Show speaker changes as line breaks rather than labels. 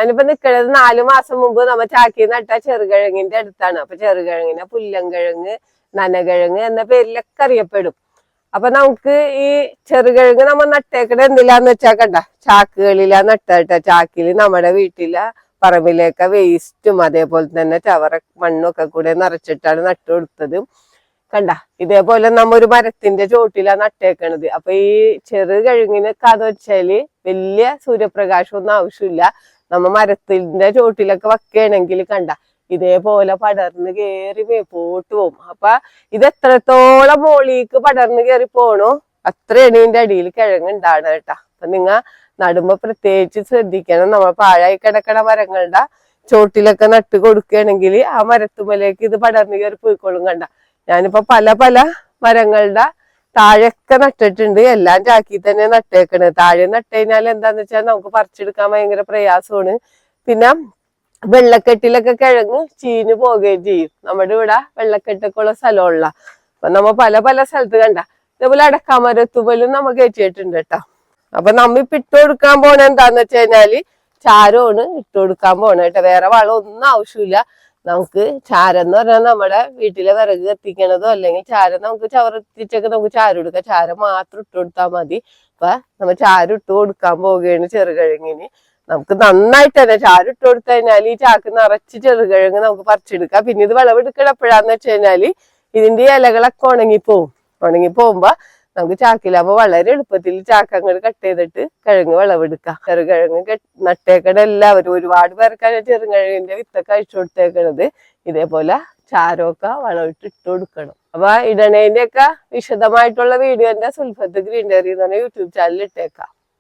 ഞാനിപ്പോ നിക്കണത് 4 മാസം മുമ്പ് നമ്മ ചാക്കി നട്ട ചെറുകിഴങ്ങിന്റെ അടുത്താണ്. അപ്പൊ ചെറുകിഴങ്ങിനെ പുല്ലൻകിഴങ്ങ്, നനകിഴങ്ങ് എന്ന പേരിലൊക്കെ അറിയപ്പെടും. അപ്പൊ നമുക്ക് ഈ ചെറുകിഴങ്ങ് നമ്മ നട്ടേക്കണ എന്തിലാന്ന് വെച്ചാ കണ്ട, ചാക്കുകളിലാ നട്ടേട്ട. ചാക്കില് നമ്മുടെ വീട്ടിലെ പറമ്പിലേക്ക വേസ്റ്റും അതേപോലെ തന്നെ ചവറ മണ്ണൊക്കെ കൂടെ നിറച്ചിട്ടാണ് നട്ടു കൊടുത്തത്. കണ്ട, ഇതേപോലെ നമ്മ ഒരു മരത്തിന്റെ ചോട്ടിലാ നട്ടേക്കണത്. അപ്പൊ ഈ ചെറുകിഴങ്ങിനൊക്കാന്ന് വെച്ചാല് വലിയ സൂര്യപ്രകാശം ഒന്നും ആവശ്യമില്ല. നമ്മ മരത്തിന്റെ ചോട്ടിലൊക്കെ വെക്കുകയാണെങ്കിൽ കണ്ട, ഇതേപോലെ പടർന്ന് കയറി മേപ്പോട്ട് പോകും. അപ്പൊ ഇത് എത്രത്തോളം മോളിക്ക് പടർന്ന് കയറി പോണോ അത്രയാണ് ഇതിന്റെ അടിയിൽ കിഴങ്ങ് ഉണ്ടാണ് കേട്ടാ. അപ്പൊ നിങ്ങ നടുമ്പോ പ്രത്യേകിച്ച് ശ്രദ്ധിക്കണം. നമ്മൾ പാഴായി കിടക്കണ മരങ്ങളുടെ ചോട്ടിലൊക്കെ നട്ട് കൊടുക്കുകയാണെങ്കിൽ ആ മരത്തുമലേക്ക് ഇത് പടർന്ന് കയറി പോയിക്കോളും. കണ്ട, ഞാനിപ്പോ പല പല മരങ്ങളുടെ താഴെയൊക്കെ നട്ടിട്ടുണ്ട്. എല്ലാം ചാക്കി തന്നെ നട്ടേക്കണത്. താഴെ നട്ടുകഴിഞ്ഞാൽ എന്താന്ന് വെച്ചാൽ നമുക്ക് പറിച്ചെടുക്കാൻ ഭയങ്കര പ്രയാസമാണ്. പിന്നെ വെള്ളക്കെട്ടിലൊക്കെ കിഴങ്ങ് ചീഞ്ഞു പോവുകയും ചെയ്യും. നമ്മുടെ ഇവിടെ വെള്ളക്കെട്ടൊക്കെ ഉള്ള സ്ഥലമുള്ള. അപ്പൊ നമ്മ പല പല സ്ഥലത്ത് കണ്ട ഇതേപോലെ അടക്കാമരത്തുപോലും നമ്മ കയറ്റിയിട്ടുണ്ട് കേട്ടോ. അപ്പൊ നമ്മ ഇപ്പൊ ഇട്ട് കൊടുക്കാൻ പോണ എന്താന്ന് വെച്ച് കഴിഞ്ഞാല് ചാരമാണ് ഇട്ട് കൊടുക്കാൻ പോണ കേട്ടോ. വേറെ വളം ഒന്നും ആവശ്യമില്ല. നമുക്ക് ചാരം എന്ന് പറഞ്ഞാൽ നമ്മുടെ വീട്ടിലെ വിറക് കത്തിക്കണതോ അല്ലെങ്കിൽ ചാരം നമുക്ക് ചവറത്തിച്ചൊക്കെ നമുക്ക് ചാരം എടുക്കാം. ചാരം മാത്രം ഇട്ട് കൊടുത്താൽ മതി. അപ്പൊ നമ്മൾ ചാരം ഇട്ട് കൊടുക്കാൻ പോവുകയാണ് ചെറുകിഴങ്ങിന്. നമുക്ക് നന്നായിട്ട് തന്നെ ചാരം ഇട്ട് കൊടുത്തു കഴിഞ്ഞാൽ ഈ ചാക്ക് നിറച്ച് ചെറുകിഴങ്ങ് നമുക്ക് പറിച്ചെടുക്കാം. പിന്നെ ഇത് വിളവെടുക്കണം എപ്പോഴാന്ന് വെച്ച് കഴിഞ്ഞാല് ഇതിന്റെ ഇലകളൊക്കെ ഉണങ്ങിപ്പോവും. ഉണങ്ങിപ്പോകുമ്പോ നമുക്ക് ചാക്കിലാകുമ്പോ വളരെ എളുപ്പത്തിൽ ചാക്കങ്ങൾ കട്ട് ചെയ്തിട്ട് കിഴങ്ങ് വിളവെടുക്കാം. ചെറുകിഴങ്ങ് നട്ടേക്കണ എല്ലാവരും ഒരുപാട് പേർക്കാണ് ചെറുകിഴങ്ങിന്റെ വിത്തൊക്കെ അഴിച്ചു കൊടുത്തേക്കണത്. ഇതേപോലെ ചാരമൊക്കെ വളമിട്ട് ഇട്ട് കൊടുക്കണം. അപ്പൊ ഇടണേന്റെ ഒക്കെ വിശദമായിട്ടുള്ള വീഡിയോ എന്റെ സുൽഫത്ത് ഗ്രീനറി എന്ന് പറഞ്ഞ യൂട്യൂബ് ചാനലിൽ ഇട്ടേക്കാം.